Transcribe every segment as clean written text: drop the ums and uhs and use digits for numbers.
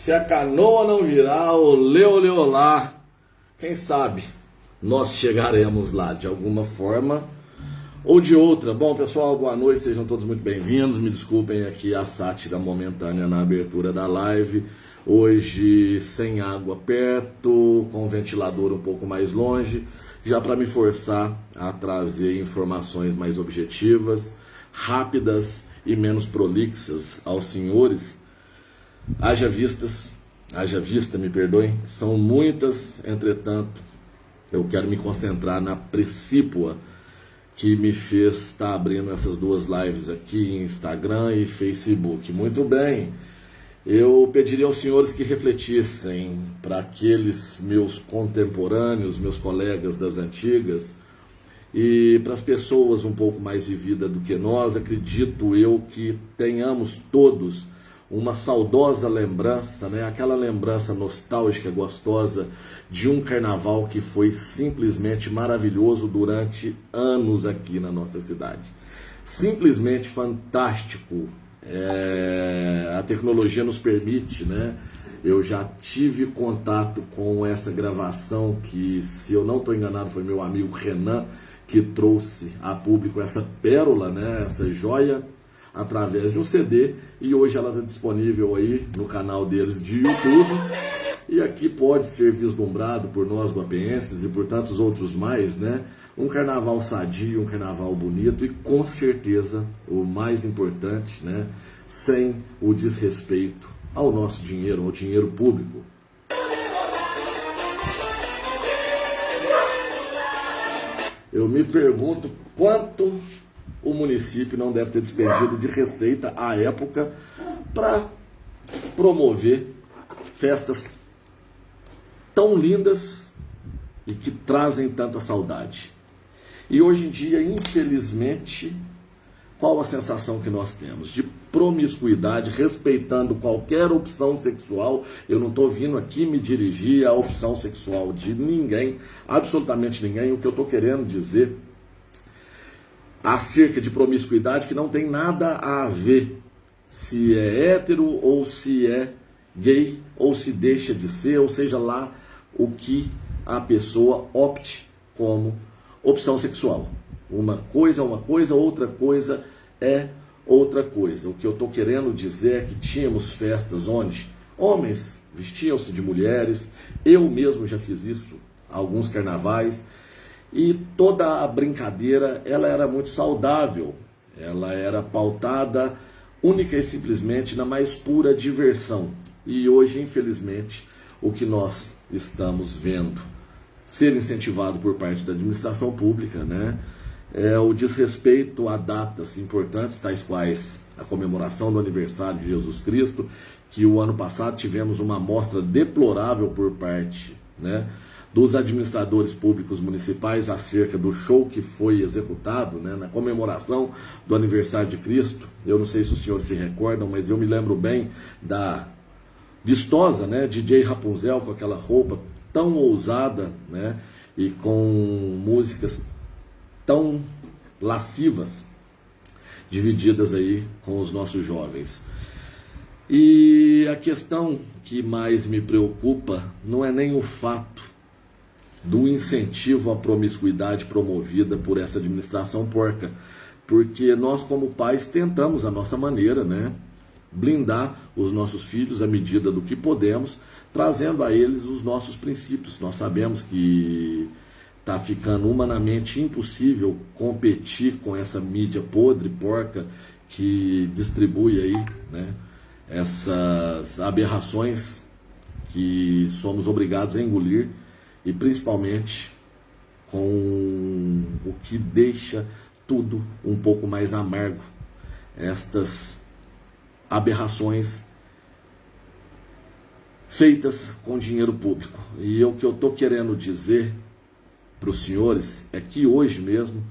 Se a canoa não virar, olê, olê, olá, quem sabe nós chegaremos lá de alguma forma ou de outra. Bom, pessoal, boa noite, sejam todos muito bem-vindos. Me desculpem aqui a sátira momentânea na abertura da live. Hoje sem água perto, com o ventilador um pouco mais longe, já para me forçar a trazer informações mais objetivas, rápidas e menos prolixas aos senhores. Haja vista, me perdoem, são muitas, entretanto, eu quero me concentrar na precípua que me fez estar abrindo essas duas lives aqui em Instagram e Facebook. Muito bem, eu pediria aos senhores que refletissem para aqueles meus contemporâneos, meus colegas das antigas, e para as pessoas um pouco mais vividas do que nós, acredito eu que tenhamos todos uma saudosa lembrança, né? Aquela lembrança nostálgica, gostosa de um carnaval que foi simplesmente maravilhoso durante anos aqui na nossa cidade. Simplesmente fantástico. A tecnologia nos permite, né? Eu já tive contato com essa gravação que, se eu não estou enganado, foi meu amigo Renan que trouxe a público essa pérola, né? Essa joia, através de um CD, e hoje ela está disponível aí no canal deles de YouTube, e aqui pode ser vislumbrado por nós guapeenses e por tantos outros mais, né? Um carnaval sadio, um carnaval bonito e, com certeza, o mais importante, né? Sem o desrespeito ao nosso dinheiro, ao dinheiro público. Eu me pergunto quanto o município não deve ter despendido de receita à época para promover festas tão lindas e que trazem tanta saudade. E hoje em dia, infelizmente, qual a sensação que nós temos? De promiscuidade, respeitando qualquer opção sexual. Eu não estou vindo aqui me dirigir à opção sexual de ninguém, absolutamente ninguém. O que eu estou querendo dizer acerca de promiscuidade, que não tem nada a ver se é hétero ou se é gay, ou se deixa de ser, ou seja lá o que a pessoa opte como opção sexual. Uma coisa é uma coisa, outra coisa é outra coisa. O que eu estou querendo dizer é que tínhamos festas onde homens vestiam-se de mulheres, eu mesmo já fiz isso, alguns carnavais, e toda a brincadeira, ela era muito saudável, ela era pautada única e simplesmente na mais pura diversão. E hoje, infelizmente, o que nós estamos vendo ser incentivado por parte da administração pública, né, é o desrespeito a datas importantes, tais quais a comemoração do aniversário de Jesus Cristo, que o ano passado tivemos uma amostra deplorável por parte, né, dos administradores públicos municipais acerca do show que foi executado, né, na comemoração do aniversário de Cristo. Eu não sei se os senhores se recordam, mas eu me lembro bem da vistosa, né, DJ Rapunzel, com aquela roupa tão ousada, né, e com músicas tão lascivas, divididas aí com os nossos jovens. E a questão que mais me preocupa não é nem o fato do incentivo à promiscuidade promovida por essa administração porca, porque nós, como pais, tentamos a nossa maneira, né, blindar os nossos filhos à medida do que podemos, trazendo a eles os nossos princípios. Nós sabemos que está ficando humanamente impossível competir com essa mídia podre, porca, que distribui aí, né, essas aberrações que somos obrigados a engolir, e principalmente com o que deixa tudo um pouco mais amargo, estas aberrações feitas com dinheiro público. E o que eu estou querendo dizer para os senhores é que hoje mesmo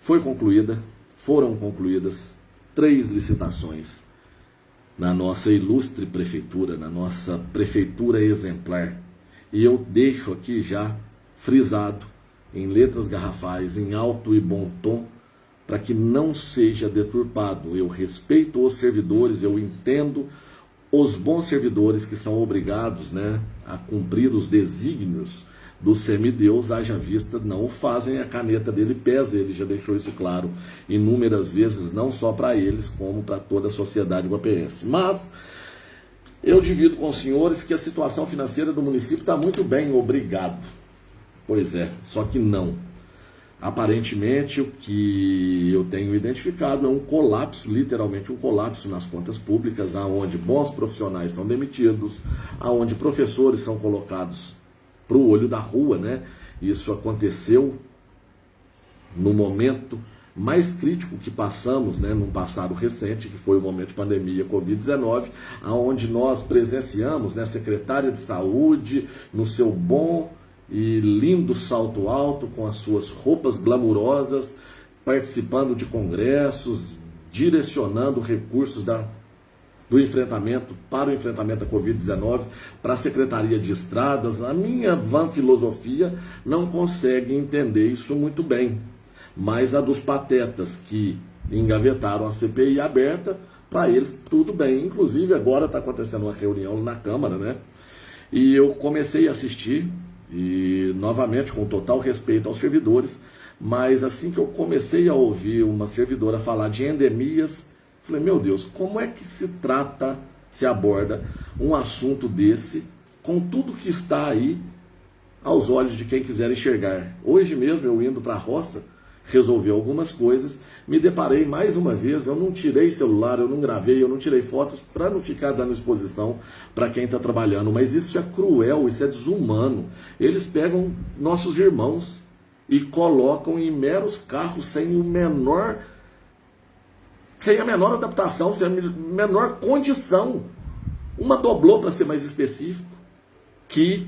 foram concluídas 3 licitações na nossa ilustre prefeitura, na nossa prefeitura exemplar. E eu deixo aqui já frisado, em letras garrafais, em alto e bom tom, para que não seja deturpado. Eu respeito os servidores, eu entendo os bons servidores que são obrigados, né, a cumprir os desígnios do semideus, haja vista, não o fazem, a caneta dele pesa, ele já deixou isso claro inúmeras vezes, não só para eles, como para toda a sociedade guapiense. Mas eu divido com os senhores que a situação financeira do município está muito bem, obrigado. Pois é, só que não. Aparentemente, o que eu tenho identificado é um colapso, literalmente um colapso nas contas públicas, aonde bons profissionais são demitidos, aonde professores são colocados para o olho da rua, né? Isso aconteceu no momento mais crítico que passamos, né, num passado recente, que foi o momento de pandemia Covid-19, aonde nós presenciamos, né, a secretária de saúde, no seu bom e lindo salto alto, com as suas roupas glamurosas, participando de congressos, direcionando recursos do enfrentamento, para o enfrentamento da Covid-19, para a Secretaria de Estradas. A minha vã filosofia não consegue entender isso muito bem, mas a dos patetas que engavetaram a CPI aberta, para eles tudo bem. Inclusive agora está acontecendo uma reunião na Câmara, né? E eu comecei a assistir, e novamente com total respeito aos servidores, mas assim que eu comecei a ouvir uma servidora falar de endemias, falei, meu Deus, como é que se aborda um assunto desse, com tudo que está aí, aos olhos de quem quiser enxergar? Hoje mesmo, eu indo para a roça, resolver algumas coisas, me deparei mais uma vez, eu não tirei celular, eu não gravei, eu não tirei fotos, para não ficar dando exposição para quem está trabalhando, mas isso é cruel, isso é desumano. Eles pegam nossos irmãos e colocam em meros carros sem a menor adaptação, sem a menor condição. Uma doblô, para ser mais específico, que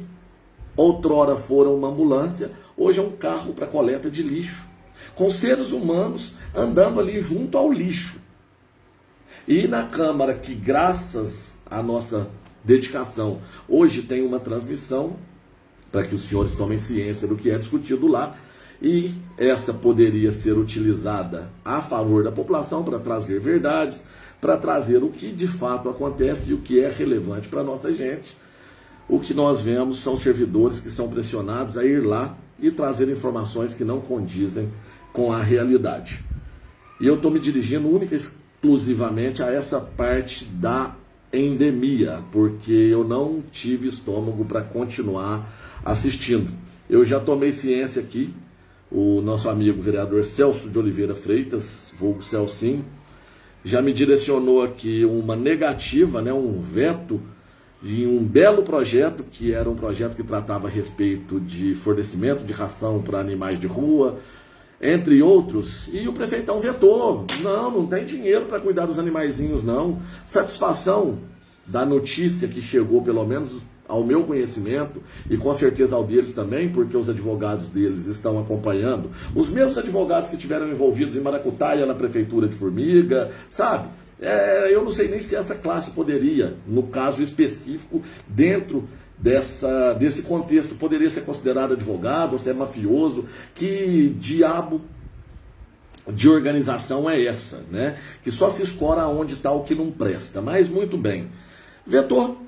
outrora fora uma ambulância, hoje é um carro para coleta de lixo, com seres humanos andando ali junto ao lixo. E na Câmara, que graças à nossa dedicação, hoje tem uma transmissão, para que os senhores tomem ciência do que é discutido lá, e essa poderia ser utilizada a favor da população, para trazer verdades, para trazer o que de fato acontece e o que é relevante para a nossa gente. O que nós vemos são servidores que são pressionados a ir lá e trazer informações que não condizem com a realidade. E eu estou me dirigindo única e exclusivamente a essa parte da endemia, porque eu não tive estômago para continuar assistindo. Eu já tomei ciência aqui, o nosso amigo vereador Celso de Oliveira Freitas, vulgo Celcinho, já me direcionou aqui uma negativa, né, um veto de um belo projeto, que era um projeto que tratava a respeito de fornecimento de ração para animais de rua, entre outros, e o prefeitão vetou. Não tem dinheiro para cuidar dos animaizinhos, não. Satisfação da notícia que chegou, pelo menos ao meu conhecimento, e com certeza ao deles também, porque os advogados deles estão acompanhando, os mesmos advogados que tiveram envolvidos em Maracutaia, na prefeitura de Formiga, sabe? Eu não sei nem se essa classe poderia, no caso específico, dentro desse contexto, poderia ser considerado advogado, ou se é mafioso. Que diabo de organização é essa, né? Que só se escora onde está o que não presta. Mas muito bem, vetou.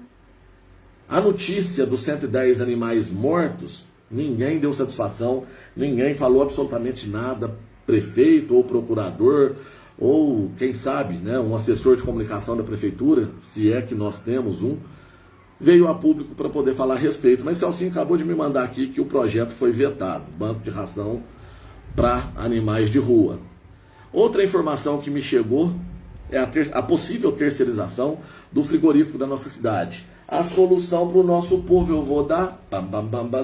A notícia dos 110 animais mortos, ninguém deu satisfação, ninguém falou absolutamente nada, prefeito ou procurador, ou quem sabe, né, um assessor de comunicação da prefeitura, se é que nós temos um, veio a público para poder falar a respeito. Mas Celcinho acabou de me mandar aqui que o projeto foi vetado, banco de ração para animais de rua. Outra informação que me chegou é a possível terceirização do frigorífico da nossa cidade. A solução para o nosso povo eu vou dar,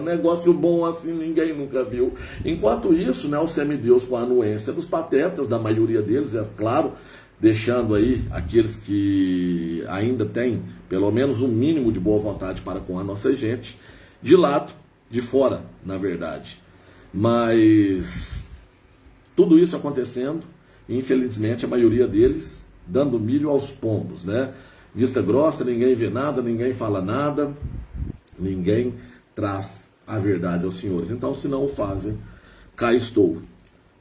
negócio bom assim ninguém nunca viu. Enquanto isso, né, o semideus, com a anuência dos patetas, da maioria deles, é claro, deixando aí aqueles que ainda têm pelo menos um mínimo de boa vontade para com a nossa gente, de lado, de fora, na verdade. Mas tudo isso acontecendo, infelizmente a maioria deles dando milho aos pombos, né? Vista grossa, ninguém vê nada, ninguém fala nada, ninguém traz a verdade aos senhores. Então, se não o fazem, cá estou.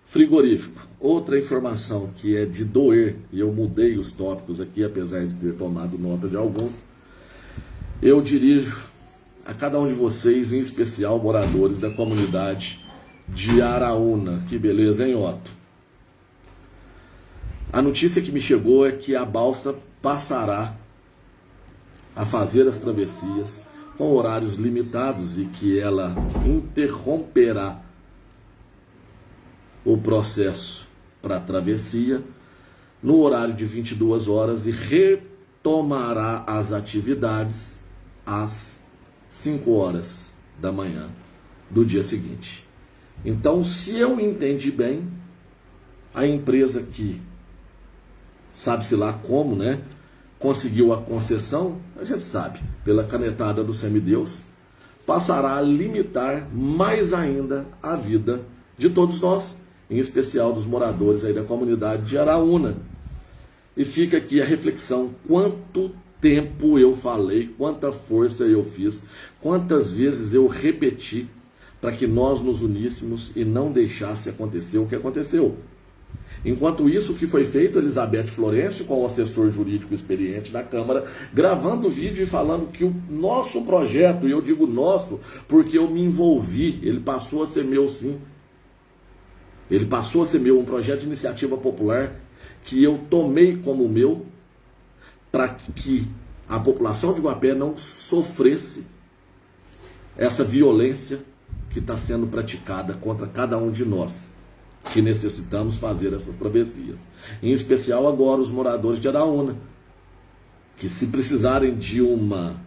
Frigorífico. Outra informação que é de doer, e eu mudei os tópicos aqui, apesar de ter tomado nota de alguns, eu dirijo a cada um de vocês, em especial moradores da comunidade de Araúna. Que beleza, hein, Otto? A notícia que me chegou é que a balsa passará a fazer as travessias com horários limitados e que ela interromperá o processo para a travessia no horário de 22 horas e retomará as atividades às 5 horas da manhã do dia seguinte. Então, se eu entendi bem, a empresa que, sabe-se lá como, né, conseguiu a concessão, a gente sabe, pela canetada do semideus, passará a limitar mais ainda a vida de todos nós, em especial dos moradores aí da comunidade de Araúna. E fica aqui a reflexão: quanto tempo eu falei, quanta força eu fiz, quantas vezes eu repeti para que nós nos uníssemos e não deixasse acontecer o que aconteceu. Enquanto isso, o que foi feito, Elizabeth Florencio, com o assessor jurídico experiente da Câmara, gravando o vídeo e falando que o nosso projeto, e eu digo nosso porque eu me envolvi, ele passou a ser meu sim. Ele passou a ser meu, um projeto de iniciativa popular que eu tomei como meu para que a população de Guapé não sofresse essa violência que está sendo praticada contra cada um de nós que necessitamos fazer essas travessias. Em especial agora os moradores de Araúna, que se precisarem de uma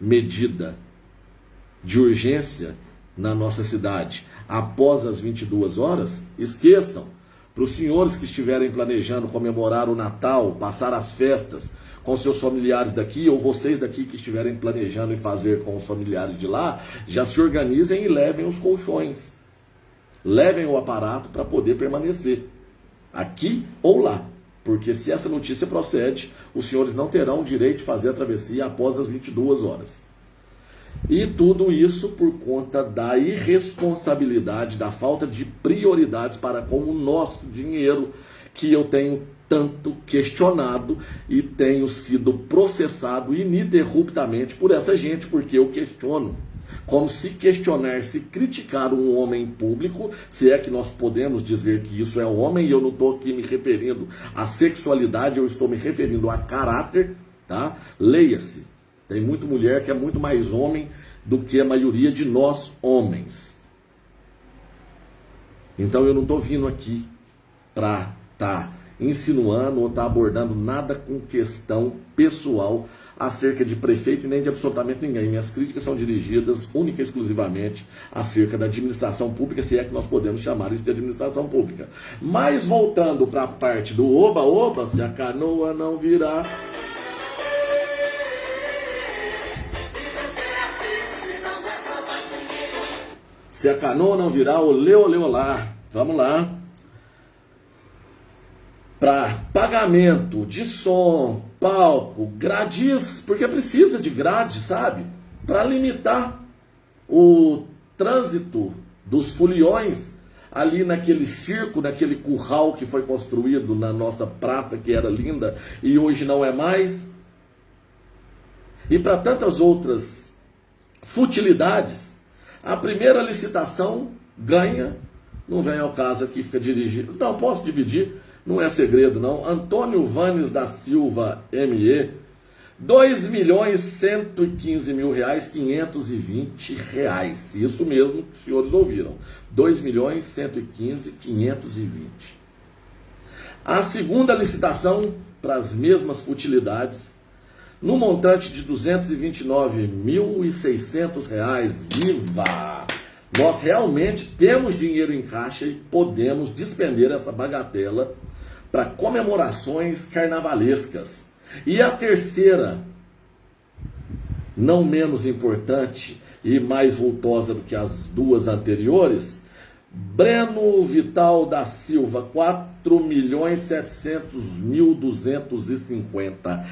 medida de urgência na nossa cidade após as 22 horas, esqueçam. Para os senhores que estiverem planejando comemorar o Natal, passar as festas com seus familiares daqui, ou vocês daqui que estiverem planejando e fazer com os familiares de lá, já se organizem e levem os colchões. Levem o aparato para poder permanecer aqui ou lá. Porque se essa notícia procede, os senhores não terão o direito de fazer a travessia após as 22 horas. E tudo isso por conta da irresponsabilidade, da falta de prioridades para com o nosso dinheiro, que eu tenho tanto questionado e tenho sido processado ininterruptamente por essa gente, porque eu questiono. Como se questionar, se criticar um homem público, se é que nós podemos dizer que isso é homem, e eu não estou aqui me referindo à sexualidade, eu estou me referindo a caráter, tá? Leia-se. Tem muita mulher que é muito mais homem do que a maioria de nós homens. Então eu não estou vindo aqui para estar insinuando ou estar abordando nada com questão pessoal acerca de prefeito e nem de absolutamente ninguém. Minhas críticas são dirigidas única e exclusivamente acerca da administração pública, se é que nós podemos chamar isso de administração pública. Mas voltando para a parte do oba-oba, se a canoa não virar... Se a canoa não virar, olê, olê, olá. Vamos lá. Para pagamento de som, palco, grades, porque precisa de grade, sabe? Para limitar o trânsito dos foliões ali naquele circo, naquele curral que foi construído na nossa praça, que era linda e hoje não é mais. E para tantas outras futilidades. A primeira licitação ganha, não vem ao caso aqui, fica dirigido. Não, posso dividir, não é segredo não. Antônio Vanes da Silva, ME, R$ 2.115.520. Isso mesmo que os senhores ouviram. R$ 2.115.520. A segunda licitação, para as mesmas futilidades, no montante de R$ 229.600, viva! Nós realmente temos dinheiro em caixa e podemos despender essa bagatela para comemorações carnavalescas. E a terceira, não menos importante e mais vultosa do que as duas anteriores, Breno Vital da Silva, R$ 4.700.250.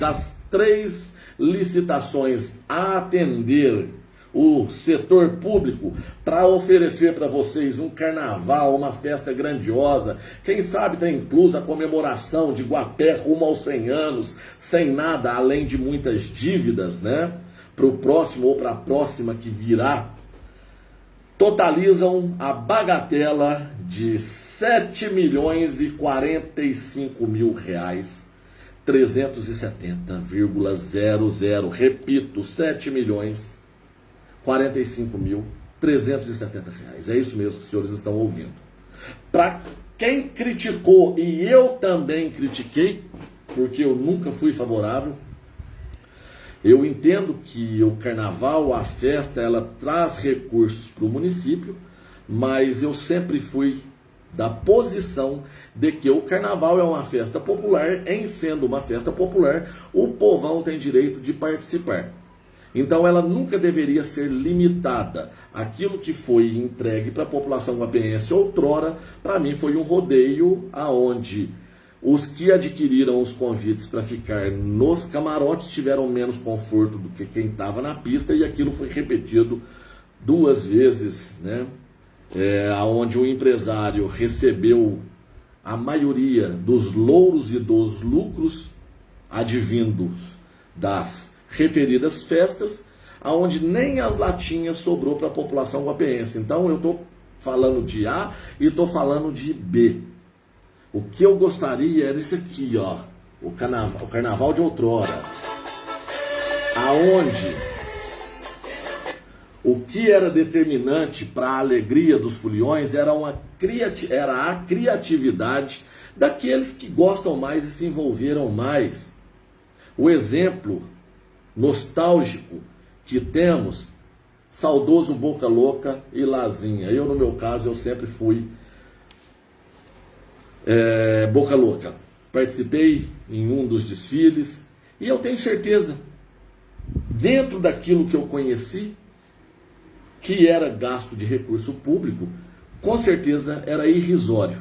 As 3 licitações a atender o setor público para oferecer para vocês um carnaval, uma festa grandiosa. Quem sabe tem incluso a comemoração de Guapé rumo aos 100 anos, sem nada além de muitas dívidas, né? Para o próximo ou para a próxima que virá. Totalizam a bagatela de 7.045.000 370,00. Repito, 7.045.370 reais. É isso mesmo que os senhores estão ouvindo. Para quem criticou, e eu também critiquei, porque eu nunca fui favorável, eu entendo que o carnaval, a festa, ela traz recursos para o município, mas eu sempre fui da posição de que o carnaval é uma festa popular, em sendo uma festa popular, o povão tem direito de participar. Então ela nunca deveria ser limitada. Aquilo que foi entregue para a população guapeense outrora, para mim foi um rodeio aonde os que adquiriram os convites para ficar nos camarotes tiveram menos conforto do que quem estava na pista, e aquilo foi repetido 2 vezes, né? Onde o empresário recebeu a maioria dos louros e dos lucros advindos das referidas festas, aonde nem as latinhas sobrou para a população guapeense. Então eu estou falando de A e estou falando de B. O que eu gostaria era isso aqui, ó, o carnaval de outrora, aonde o que era determinante para a alegria dos foliões era a criatividade daqueles que gostam mais e se envolveram mais. O exemplo nostálgico que temos, saudoso Boca Louca e Lazinha. Eu, no meu caso, eu sempre fui Boca Louca. Participei em um dos desfiles e eu tenho certeza, dentro daquilo que eu conheci, que era gasto de recurso público, com certeza era irrisório.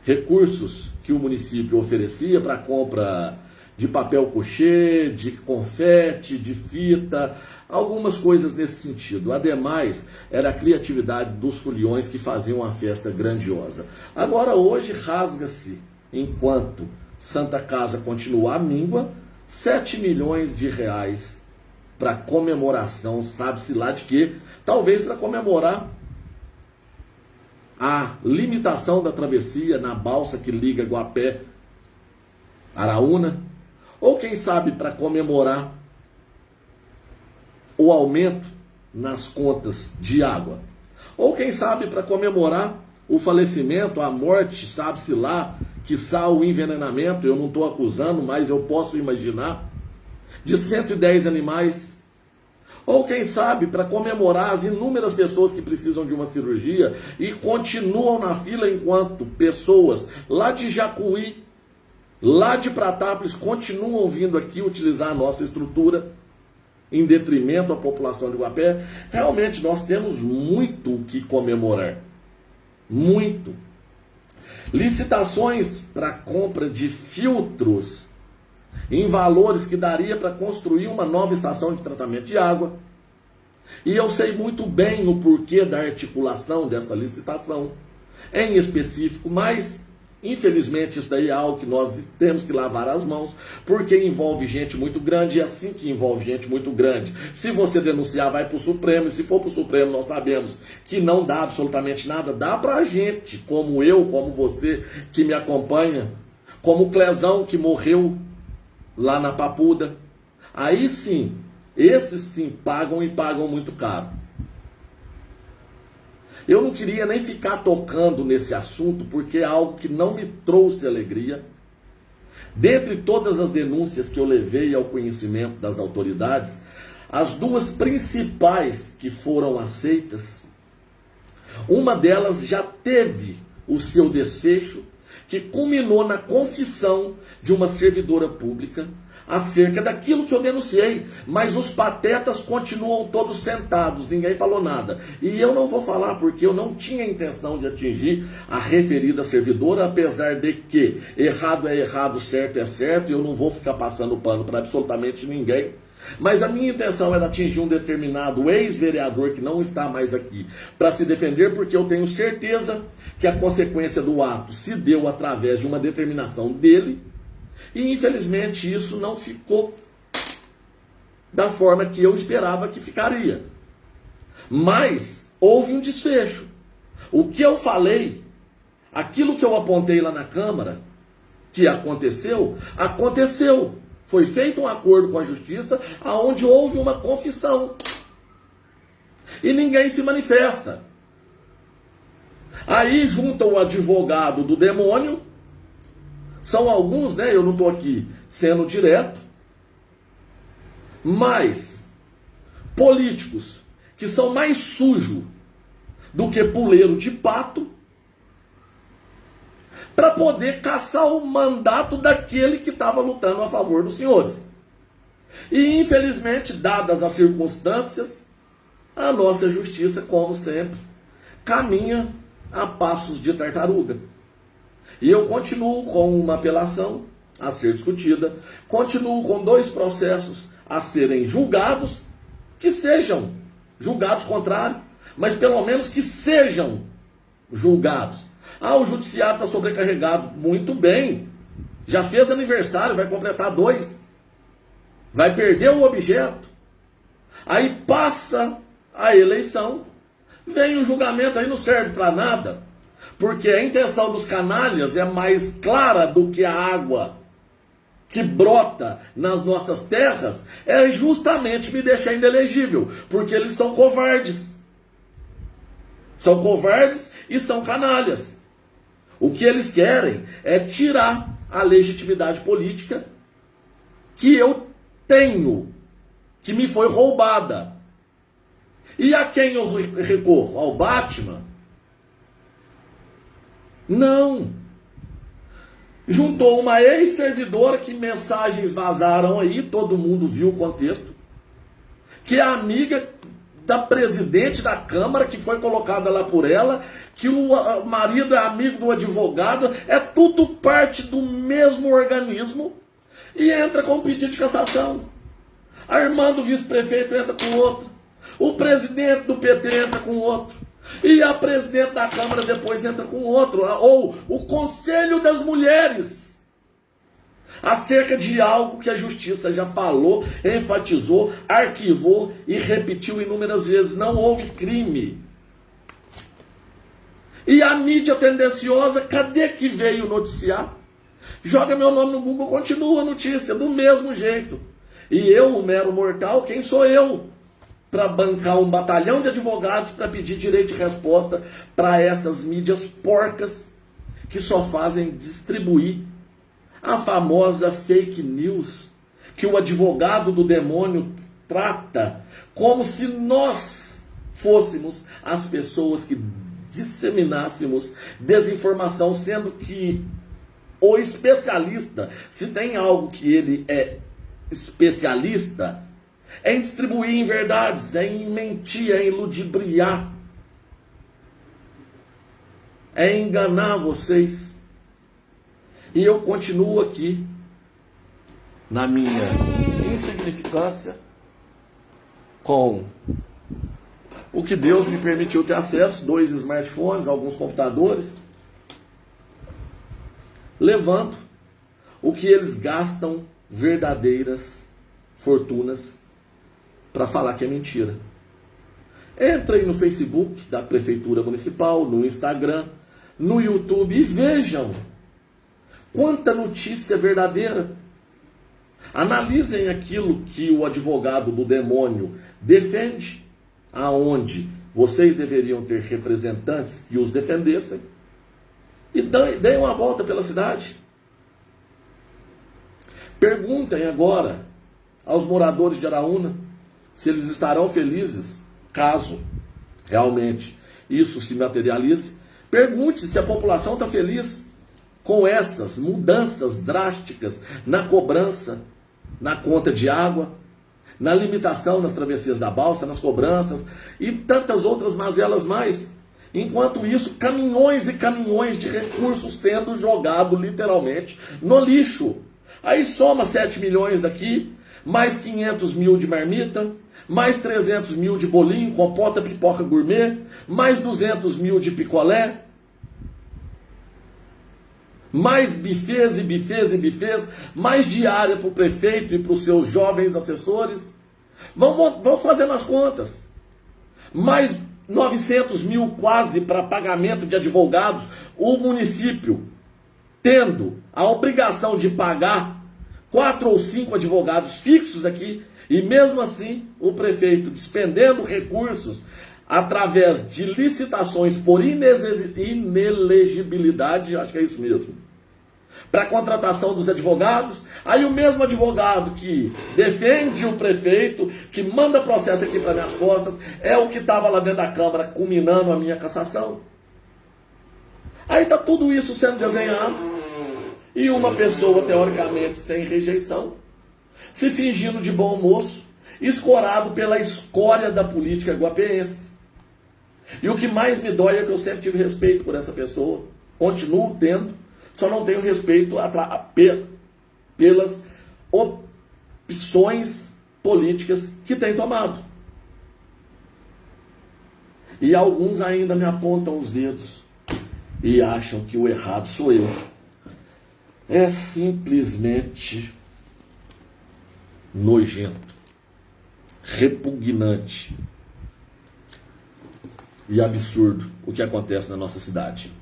Recursos que o município oferecia para compra de papel couché, de confete, de fita, algumas coisas nesse sentido. Ademais, era a criatividade dos foliões que faziam uma festa grandiosa. Agora, hoje, rasga-se, enquanto Santa Casa continuar à míngua, 7 milhões de reais para comemoração, sabe-se lá de quê? Talvez para comemorar a limitação da travessia na balsa que liga Guapé a Araúna, ou quem sabe para comemorar o aumento nas contas de água, ou quem sabe para comemorar o falecimento, a morte, sabe-se lá, quiçá o envenenamento, eu não estou acusando, mas eu posso imaginar, de 110 animais, ou quem sabe para comemorar as inúmeras pessoas que precisam de uma cirurgia e continuam na fila enquanto pessoas lá de Jacuí, lá de Pratápolis, continuam vindo aqui utilizar a nossa estrutura em detrimento da população de Guapé. Realmente nós temos muito o que comemorar. Muito. Licitações para compra de filtros em valores que daria para construir uma nova estação de tratamento de água. E eu sei muito bem o porquê da articulação dessa licitação, em específico, mas infelizmente isso daí é algo que nós temos que lavar as mãos, porque envolve gente muito grande, e assim que envolve gente muito grande, se você denunciar, vai para o Supremo, e se for para o Supremo, nós sabemos que não dá absolutamente nada, dá para a gente, como eu, como você que me acompanha, como o Clezão que morreu lá na Papuda. Aí sim, esses sim pagam, e pagam muito caro. Eu não queria nem ficar tocando nesse assunto, porque é algo que não me trouxe alegria. Dentre todas as denúncias que eu levei ao conhecimento das autoridades, as 2 principais que foram aceitas, uma delas já teve o seu desfecho, que culminou na confissão de uma servidora pública acerca daquilo que eu denunciei, mas os patetas continuam todos sentados, ninguém falou nada. E eu não vou falar porque eu não tinha intenção de atingir a referida servidora, apesar de que errado é errado, certo é certo, e eu não vou ficar passando pano para absolutamente ninguém. Mas a minha intenção era atingir um determinado ex-vereador que não está mais aqui para se defender, porque eu tenho certeza que a consequência do ato se deu através de uma determinação dele, e infelizmente isso não ficou da forma que eu esperava que ficaria. Mas houve um desfecho. O que eu falei, aquilo que eu apontei lá na Câmara, que aconteceu, aconteceu. Foi feito um acordo com a Justiça, onde houve uma confissão. E ninguém se manifesta. Aí junta o advogado do demônio, são alguns, né? Eu não estou aqui sendo direto, mas políticos que são mais sujos do que puleiro de pato, para poder caçar o mandato daquele que estava lutando a favor dos senhores. E infelizmente, dadas as circunstâncias, a nossa justiça, como sempre, caminha a passos de tartaruga. E eu continuo com uma apelação a ser discutida, continuo com 2 processos a serem julgados, que sejam julgados contrário, mas pelo menos que sejam julgados. Ah, o judiciário está sobrecarregado. Muito bem. Já fez aniversário, vai completar 2. Vai perder o objeto. Aí passa a eleição, vem o julgamento, aí não serve para nada. Porque a intenção dos canalhas é mais clara do que a água que brota nas nossas terras, é justamente me deixar inelegível. Porque eles são covardes. São covardes e são canalhas. O que eles querem é tirar a legitimidade política que eu tenho, que me foi roubada. E a quem eu recorro? Ao Batman? Não. Juntou uma ex-servidora que mensagens vazaram aí, todo mundo viu o contexto, que é amiga da presidente da Câmara, que foi colocada lá por ela, que o marido é amigo do advogado, é tudo parte do mesmo organismo, e entra com pedido de cassação. A irmã do vice-prefeito entra com outro, o presidente do PT entra com outro, e a presidente da Câmara depois entra com outro, ou o Conselho das Mulheres, acerca de algo que a Justiça já falou, enfatizou, arquivou e repetiu inúmeras vezes. Não houve crime. E a mídia tendenciosa, cadê que veio noticiar? Joga meu nome no Google, continua a notícia, do mesmo jeito. E eu, o mero mortal, quem sou eu para bancar um batalhão de advogados para pedir direito de resposta para essas mídias porcas que só fazem distribuir a famosa fake news que o advogado do demônio trata como se nós fôssemos as pessoas que disseminassemos desinformação, sendo que o especialista, se tem algo que ele é especialista, é em distribuir inverdades, é em mentir, é em ludibriar, é em enganar vocês. E eu continuo aqui, na minha insignificância, com o que Deus me permitiu ter acesso, 2 smartphones, alguns computadores, levando o que eles gastam verdadeiras fortunas para falar que é mentira. Entrem no Facebook da Prefeitura Municipal, no Instagram, no YouTube e vejam quanta notícia verdadeira. Analisem aquilo que o advogado do demônio defende, aonde vocês deveriam ter representantes que os defendessem, e deem uma volta pela cidade. Perguntem agora aos moradores de Araúna se eles estarão felizes caso realmente isso se materialize. Pergunte se a população está feliz com essas mudanças drásticas na cobrança, na conta de água, na limitação nas travessias da balsa, nas cobranças e tantas outras mazelas mais. Enquanto isso, caminhões e caminhões de recursos sendo jogados literalmente no lixo. Aí soma 7 milhões daqui, mais 500 mil de marmita, mais 300 mil de bolinho, compota, pipoca gourmet, mais 200 mil de picolé, mais bifês e bifês e bifês, mais diária para o prefeito e para os seus jovens assessores. Vamos fazendo as contas. Mais 900 mil quase para pagamento de advogados, o município tendo a obrigação de pagar 4 ou 5 advogados fixos aqui, e mesmo assim o prefeito despendendo recursos através de licitações por inelegibilidade, acho que é isso mesmo, para a contratação dos advogados. Aí o mesmo advogado que defende o prefeito, que manda processo aqui para minhas costas, é o que estava lá dentro da Câmara culminando a minha cassação. Aí está tudo isso sendo desenhado, e uma pessoa teoricamente sem rejeição, se fingindo de bom moço, escorado pela escória da política guapeense. E o que mais me dói é que eu sempre tive respeito por essa pessoa, continuo tendo, só não tenho respeito pelas opções políticas que tem tomado. E alguns ainda me apontam os dedos e acham que o errado sou eu. É simplesmente nojento, repugnante e absurdo o que acontece na nossa cidade.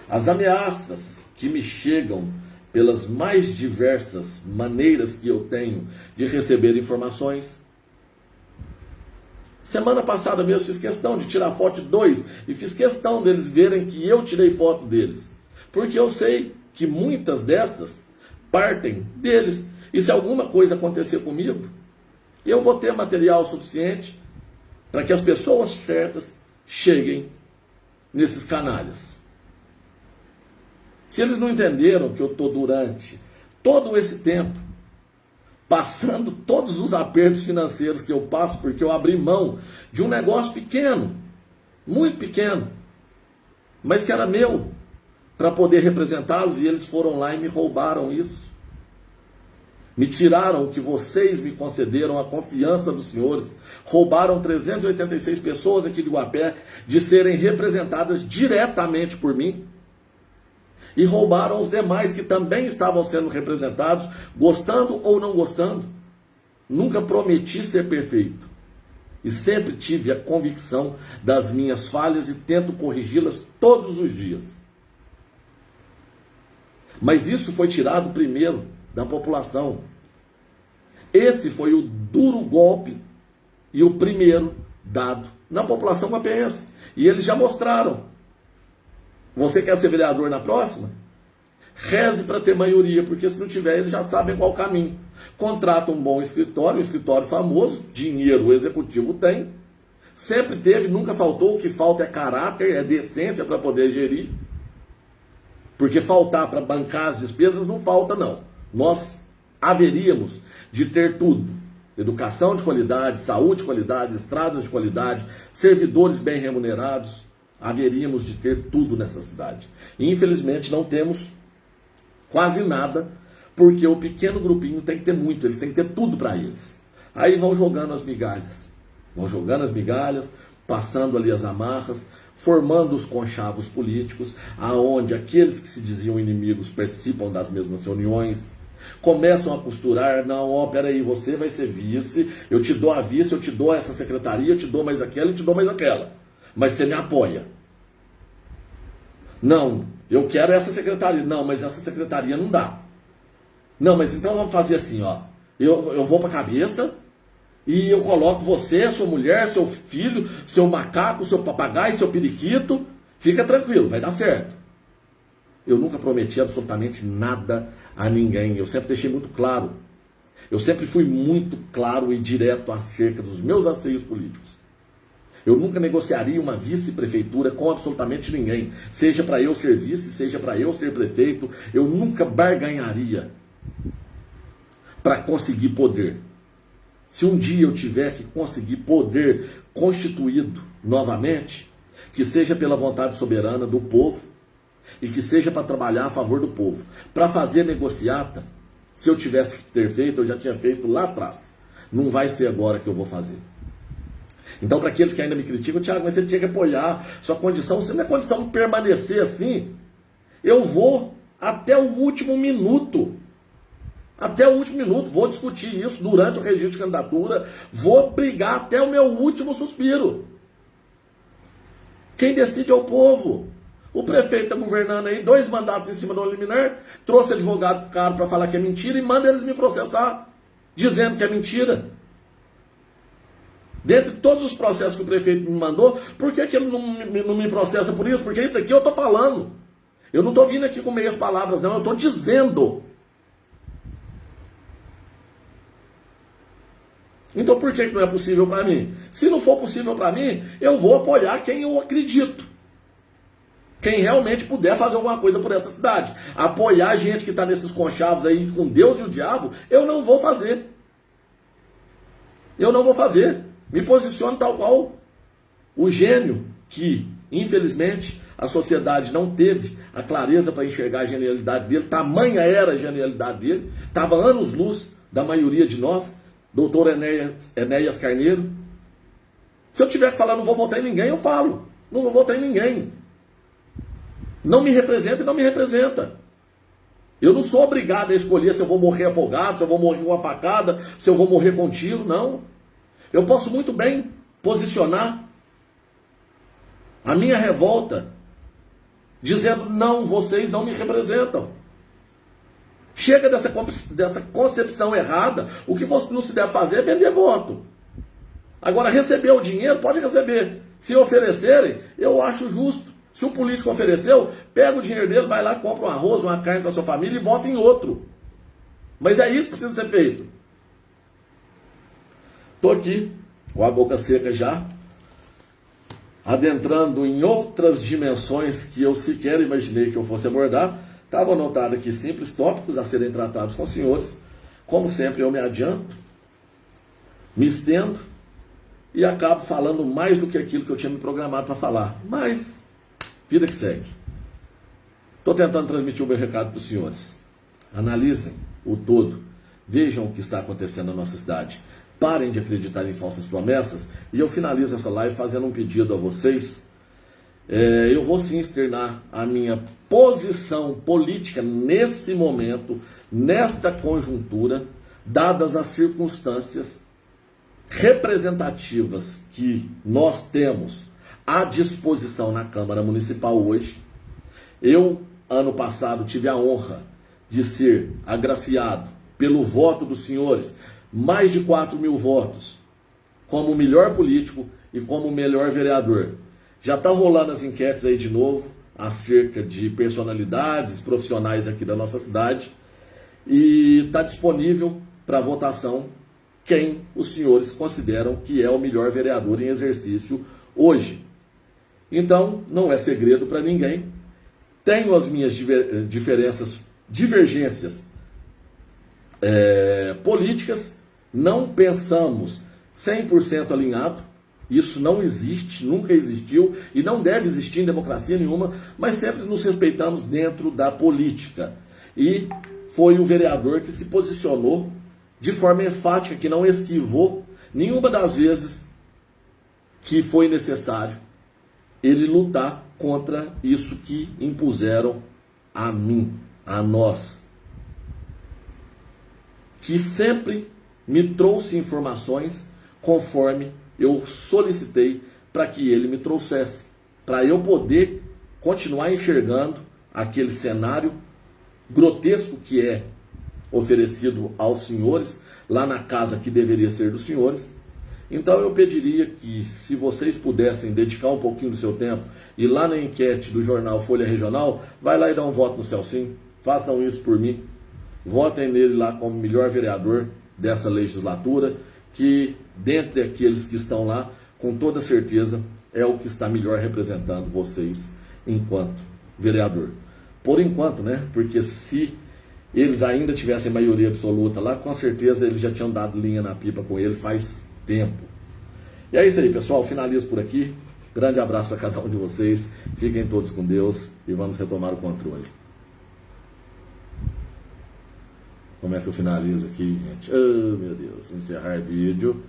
As ameaças que me chegam pelas mais diversas maneiras que eu tenho de receber informações. Semana passada mesmo fiz questão de tirar foto de 2 e fiz questão deles verem que eu tirei foto deles, porque eu sei que muitas dessas partem deles, e se alguma coisa acontecer comigo, eu vou ter material suficiente para que as pessoas certas cheguem nesses canalhas. Se eles não entenderam que eu estou durante todo esse tempo passando todos os apertos financeiros que eu passo, porque eu abri mão de um negócio pequeno, muito pequeno, mas que era meu, para poder representá-los, e eles foram lá e me roubaram isso. Me tiraram o que vocês me concederam, a confiança dos senhores. Roubaram 386 pessoas aqui de Guapé de serem representadas diretamente por mim. E roubaram os demais que também estavam sendo representados, gostando ou não gostando. Nunca prometi ser perfeito. E sempre tive a convicção das minhas falhas e tento corrigi-las todos os dias. Mas isso foi tirado primeiro da população. Esse foi o duro golpe e o primeiro dado na população guapeense. E eles já mostraram. Você quer ser vereador na próxima? Reze para ter maioria, porque se não tiver, eles já sabem qual o caminho. Contrata um bom escritório, um escritório famoso, dinheiro o executivo tem. Sempre teve, nunca faltou. O que falta é caráter, é decência para poder gerir. Porque faltar para bancar as despesas não falta, não. Nós haveríamos de ter tudo. Educação de qualidade, saúde de qualidade, estradas de qualidade, servidores bem remunerados. Haveríamos de ter tudo nessa cidade. E, infelizmente, não temos quase nada, porque o pequeno grupinho tem que ter muito, eles têm que ter tudo para eles. Aí vão jogando as migalhas. Vão jogando as migalhas, passando ali as amarras, formando os conchavos políticos, aonde aqueles que se diziam inimigos participam das mesmas reuniões, começam a costurar. Não, ó, peraí, você vai ser vice, eu te dou a vice, eu te dou essa secretaria, eu te dou mais aquela e te dou mais aquela. Mas você me apoia. Não, eu quero essa secretaria. Não, mas essa secretaria não dá. Não, mas então vamos fazer assim, ó. Eu vou para a cabeça e eu coloco você, sua mulher, seu filho, seu macaco, seu papagaio, seu periquito. Fica tranquilo, vai dar certo. Eu nunca prometi absolutamente nada a ninguém. Eu sempre deixei muito claro. Eu sempre fui muito claro e direto acerca dos meus anseios políticos. Eu nunca negociaria uma vice-prefeitura com absolutamente ninguém. Seja para eu ser vice, seja para eu ser prefeito. Eu nunca barganharia para conseguir poder. Se um dia eu tiver que conseguir poder constituído novamente, que seja pela vontade soberana do povo e que seja para trabalhar a favor do povo. Para fazer negociata, Se eu tivesse que ter feito, eu já tinha feito lá atrás. Não vai ser agora que eu vou fazer. Então, para aqueles que ainda me criticam, Thiago, mas você tinha que apoiar sua condição. Se minha condição permanecer assim, eu vou até o último minuto. Até o último minuto. Vou discutir isso durante o regime de candidatura. Vou brigar até o meu último suspiro. Quem decide é o povo. O prefeito está governando aí 2 mandatos em cima do liminar, trouxe advogado caro para falar que é mentira e manda eles me processar, dizendo que é mentira. Dentre todos os processos que o prefeito me mandou, por que ele não me processa por isso? Porque isso daqui eu estou falando. Eu não estou vindo aqui com meias palavras, não, eu estou dizendo. Então por que não é possível para mim? Se não for possível para mim, eu vou apoiar quem eu acredito. Quem realmente puder fazer alguma coisa por essa cidade. Apoiar a gente que está nesses conchavos aí com Deus e o diabo, eu não vou fazer. Eu não vou fazer. Me posiciono tal qual o gênio que, infelizmente, a sociedade não teve a clareza para enxergar a genialidade dele. Tamanha era a genialidade dele. Estava anos-luz da maioria de nós. Doutor Enéas Carneiro. Se eu tiver que falar não vou votar em ninguém, eu falo. Não vou votar em ninguém. Não me representa e não me representa. Eu não sou obrigado a escolher se eu vou morrer afogado, se eu vou morrer com uma facada, se eu vou morrer com um tiro, não. Eu posso muito bem posicionar a minha revolta, dizendo, não, vocês não me representam. Chega dessa concepção errada, o que você não se deve fazer é vender voto. Agora, receber o dinheiro, pode receber. Se oferecerem, eu acho justo. Se o político ofereceu, pega o dinheiro dele, vai lá, compra um arroz, uma carne para sua família e vota em outro. Mas é isso que precisa ser feito. Estou aqui, com a boca seca já, adentrando em outras dimensões que eu sequer imaginei que eu fosse abordar. Estava anotado aqui simples tópicos a serem tratados com os senhores. Como sempre, eu me adianto, me estendo e acabo falando mais do que aquilo que eu tinha me programado para falar. Mas, vida que segue. Estou tentando transmitir o meu recado para os senhores. Analisem o todo. Vejam o que está acontecendo na nossa cidade. Parem de acreditar em falsas promessas. E eu finalizo essa live fazendo um pedido a vocês. Eu vou sim externar a minha posição política nesse momento, nesta conjuntura, dadas as circunstâncias representativas que nós temos à disposição na Câmara Municipal hoje. Eu, ano passado, tive a honra de ser agraciado pelo voto dos senhores, mais de 4.000 votos, como o melhor político e como o melhor vereador. Já está rolando as enquetes aí de novo, acerca de personalidades profissionais aqui da nossa cidade, e está disponível para votação quem os senhores consideram que é o melhor vereador em exercício hoje. Então, não é segredo para ninguém. Tenho as minhas divergências políticas, não pensamos 100% alinhado, isso não existe, nunca existiu e não deve existir em democracia nenhuma, mas sempre nos respeitamos dentro da política. E foi o vereador que se posicionou de forma enfática, que não esquivou nenhuma das vezes que foi necessário ele lutar contra isso que impuseram a mim, a nós, que sempre me trouxe informações conforme eu solicitei para que ele me trouxesse, para eu poder continuar enxergando aquele cenário grotesco que é oferecido aos senhores, lá na casa que deveria ser dos senhores. Então eu pediria que, se vocês pudessem dedicar um pouquinho do seu tempo, e lá na enquete do jornal Folha Regional, vai lá e dá um voto no Celcinho, façam isso por mim, votem nele lá como melhor vereador dessa legislatura, que dentre aqueles que estão lá, com toda certeza, é o que está melhor representando vocês enquanto vereador. Por enquanto, né? Porque se eles ainda tivessem maioria absoluta lá, com certeza eles já tinham dado linha na pipa com ele faz tempo. E é isso aí, pessoal. Finalizo por aqui. Grande abraço para cada um de vocês. Fiquem todos com Deus e vamos retomar o controle. Como é que eu finalizo aqui, gente? Oh, meu Deus, encerrar vídeo.